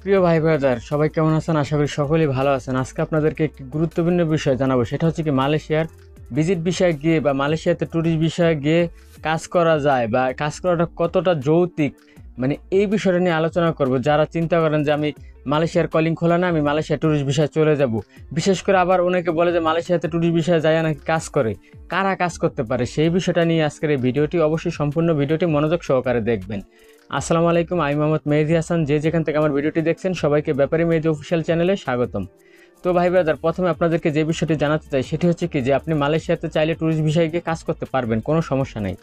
প্রিয় ভাই ব্রাদার, সবাই কেমন আছেন? আশা করি সকলেই ভালো আছেন। আজকে আপনাদেরকে একটি গুরুত্বপূর্ণ বিষয় জানাবো, সেটা হচ্ছে কি মালয়েশিয়ার ভিজিট বিষয়ে গিয়ে বা মালয়েশিয়াতে ট্যুরিস্ট বিষয়ে গিয়ে কাজ করা যায় বা কাজ করাটা কতটা যৌক্তিক, মানে এই বিষয়টা নিয়ে আলোচনা করব। যারা চিন্তা করেন যে আমি মালয়েশিয়ার কলিং খোলা না, আমি মালয়েশিয়া ট্যুরিস্ট বিষয়ে চলে যাব। বিশেষ করে আবার অনেকে বলে যে মালয়েশিয়াতে ট্যুরিস্ট বিষয়ে যায় নাকি কাজ করে, কারা কাজ করতে পারে, সেই বিষয়টা নিয়ে আজকের এই ভিডিওটি। অবশ্যই সম্পূর্ণ ভিডিওটি মনোযোগ সহকারে দেখবেন। আসসালামু আলাইকুম, আমি মোহাম্মদ মেহেদী হাসান। যে যেখান থেকে আমার ভিডিওটি দেখছেন, সবাইকে ব্যাপারী মেহেদী অফিসিয়াল চ্যানেলে স্বাগতম। তো ভাই ব্রাদার, প্রথমে আপনাদেরকে যে বিষয়টি জানাতে চাই সেটি হচ্ছে কি যে আপনি মালয়েশিয়াতে চাইলে ট্যুরিস্ট ভিসায় গিয়ে কাজ করতে পারবেন, কোনো সমস্যা নেই।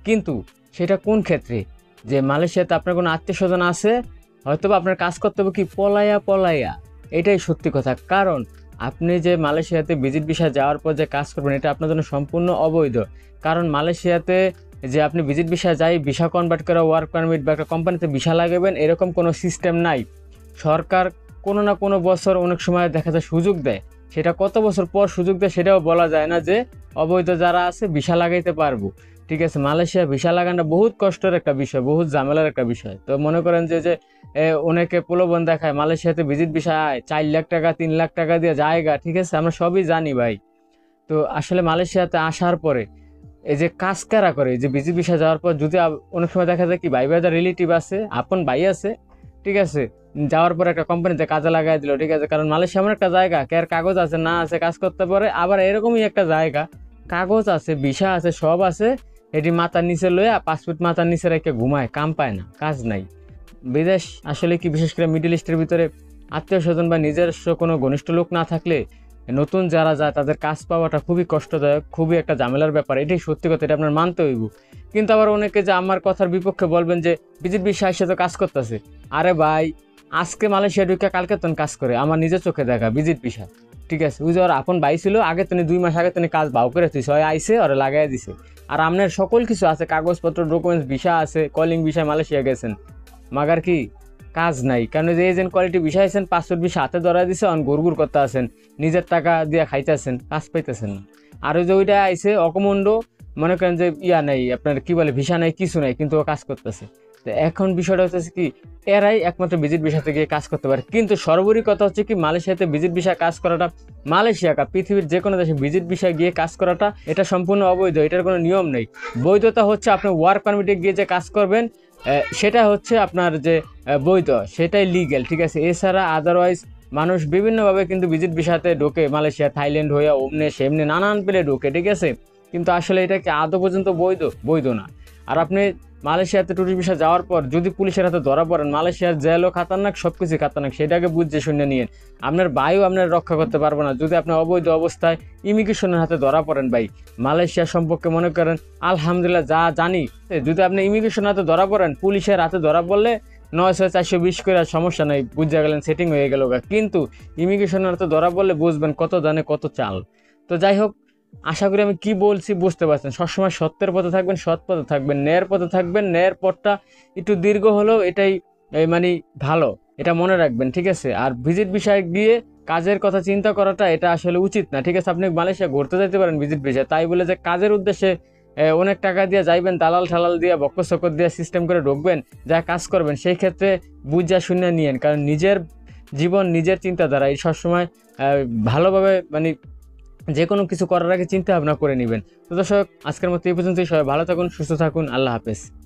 কিন্তু সেটা কোন ক্ষেত্রে? যে মালয়েশিয়াতে আপনার কোনো আত্মীয় স্বজন আছে, হয়তো বা আপনার কাজ করতে হবে কি পলাইয়া পলাইয়া। এটাই সত্যি কথা। কারণ আপনি যে মালয়েশিয়াতে ভিজিট ভিসায় যাওয়ার পর যে কাজ করবেন, এটা আপনার জন্য সম্পূর্ণ অবৈধ। কারণ মালয়েশিয়াতে যে আপনি ভিজিট ভিসা যাই ভিসা কনভার্ট করে ওয়ার্ক পারমিট বা একটা কোম্পানিতে ভিসা লাগাবেন, এরকম কোনো সিস্টেম নাই। সরকার কোনো না কোনো বছর অনেক সময় দেখা যায় সুযোগ দেয়, সেটা কত বছর পর সুযোগ দেয় সেটাও বলা যায় না, যে অবৈধ যারা আছে ভিসা লাগাইতে পারবো। ঠিক আছে, মালয়েশিয়া ভিসা লাগানো বহুত কষ্টের একটা বিষয়, বহুত ঝামেলার একটা বিষয়। তো মনে করেন যে যে অনেকে প্রলোভন দেখায় মালয়েশিয়াতে ভিজিট ভিসা 4 লাখ টাকা 3 লাখ টাকা দিয়ে জায়গা, ঠিক আছে, আমরা সবই জানি ভাই। তো আসলে মালয়েশিয়াতে আসার পরে এই যে কাজ কারা করে, এই যে বিজি ভিসা যাওয়ার পর যদি অনেক সময় দেখা যায় কি ভাই ভাইদের রিলেটিভ আছে, আপন ভাই আছে, ঠিক আছে, যাওয়ার পর একটা কোম্পানিতে কাজে লাগাই দিল, ঠিক আছে। কারণ মালয়েশিয়া এমন একটা জায়গা, কে আর কাগজ আছে না আছে কাজ করতে পারে। আবার এরকমই একটা জায়গা, কাগজ আছে, ভিসা আছে, সব আছে, এটি মাথার নিচে লইয়া পাসপোর্ট মাথার নিচে রেখে ঘুমায়, কাম পায় না, কাজ নাই। বিদেশ আসলে কি, বিশেষ করে মিডল ইস্টের ভিতরে আত্মীয় স্বজন বা নিজস্ব কোনো ঘনিষ্ঠ লোক না থাকলে নতুন যারা যায় তাদের কাজ পাওয়াটা খুবই কষ্টদায়ক, খুবই একটা ঝামেলার ব্যাপার। এটাই সত্যি কথা, এটা আপনার মানতে হইব। কিন্তু আবার অনেকে যে আমার কথার বিপক্ষে বলবেন যে বিজিত বিশ্বাস তো কাজ করতেছে। আরে ভাই, আজকে মালয়েশিয়া ঢুকে কালকে তখন কাজ করে, আমার নিজের চোখে দেখা বিজিত বিষয়, ঠিক আছে। ওই যে ওর আপন ভাই ছিল, আগে তিনি 2 মাস আগে তিনি কাজ ভাও করে তুই হয় আইসে ওরা লাগাই দিছে। আর আপনার সকল কিছু আছে, কাগজপত্র ডকুমেন্টস ভিসা আছে, কলিং ভিসা, মালয়েশিয়া গেছেন, মাগার কি কাজ নাই। কারণ যে এজেন্ট কোয়ালিটি বিষয় আছেন, পাসপোর্ট বিষয় হাতে ধরা দিছে, অন গুড় করতে আছেন, নিজের টাকা দিয়ে খাইতেছেন, কাজ পাইতেছেন না। আর ওই যে ওইটা আইসে অকমণ্ড, মনে করেন যে ইয়া নাই, আপনার কি বলে ভিসা নাই, কিছু নাই, কিন্তু ও কাজ করতেছে। তো এখন বিষয়টা হচ্ছে কি, এরাই একমাত্র ভিজিট ভিসা থেকে কাজ করতে পারে। কিন্তু সর্বোপরি কথা হচ্ছে কি, মালয়েশিয়াতে ভিজিট ভিসা কাজ করাটা, মালয়েশিয়া কা পৃথিবীর যে কোনো দেশে ভিজিট ভিসা গিয়ে কাজ করাটা এটা সম্পূর্ণ অবৈধ, এটার কোনো নিয়ম নেই। বৈধতা হচ্ছে আপনি ওয়ার্ক পারমিটে গিয়ে যে কাজ করবেন, সেটা হচ্ছে আপনার যে বৈধ, সেটাই লিগ্যাল, ঠিক আছে। এছাড়া আদারওয়াইজ মানুষ বিভিন্নভাবে কিন্তু ভিজিট ভিসাতে ঢোকে, মালয়েশিয়া থাইল্যান্ড হয়ে অমনে সেমনে নানান পেলে ঢোকে, ঠিক আছে। কিন্তু আসলে এটা কি আদৌ পর্যন্ত বৈধ? বৈধ না। আর আপনি মালয়েশিয়াতে ট্যুরিস্ট ভিসা যাওয়ার পর যদি পুলিশের হাতে ধরা পড়েন, মালয়েশিয়ার জেলও খাতারনাক, সব কিছু খাতারনাক, সেটাকে বুঝে শুনে নিয়েন। আপনার ভাইও আপনার রক্ষা করতে পারবো না যদি আপনি অবৈধ অবস্থায় ইমিগ্রেশনের হাতে ধরা পড়েন। ভাই, মালয়েশিয়া সম্পর্কে মনে করেন আলহামদুলিল্লাহ যা জানি, যদি আপনি ইমিগ্রেশনের হাতে ধরা পড়েন, পুলিশের হাতে ধরা পড়লে 9/420 করে সমস্যা নেই, বুঝে গেলেন, সেটিং হয়ে গেল। কিন্তু ইমিগ্রেশনের হাতে ধরা পড়লে বুঝবেন কত জানে কত চাল। তো যাই হোক, আশা করি আমি কি বলছি বুঝতে পারছেন। সবসময় সত্যের পথে থাকবেন, সৎ পথে থাকবেন, ন্যায়ের পথে থাকবেন। ন্যায়ের পথটা একটু দীর্ঘ হলেও এটাই মানে ভালো, এটা মনে রাখবেন, ঠিক আছে। আর ভিজিট বিষয়ে গিয়ে কাজের কথা চিন্তা করাটা এটা আসলে উচিত না, ঠিক আছে। আপনি মালয়েশিয়া ঘুরতে যেতে পারেন ভিজিট বিষয়ে, তাই বলে যে কাজের উদ্দেশ্যে অনেক টাকা দিয়ে যাইবেন, দালাল ঠালাল দিয়ে বক্কর চক্কর দিয়ে সিস্টেম করে ঢুকবেন, যা কাজ করবেন, সেই ক্ষেত্রে বুঝা শুনে নিয়েন। কারণ নিজের জীবন নিজের চিন্তাধারা, এই সবসময় ভালোভাবে মানে যে কোনো কিছু করার আগে চিন্তা ভাবনা করে নেবেন। তো দর্শক, আজকের মতো এই পর্যন্তই। সবাই ভালো থাকুন, সুস্থ থাকুন, আল্লাহ হাফেজ।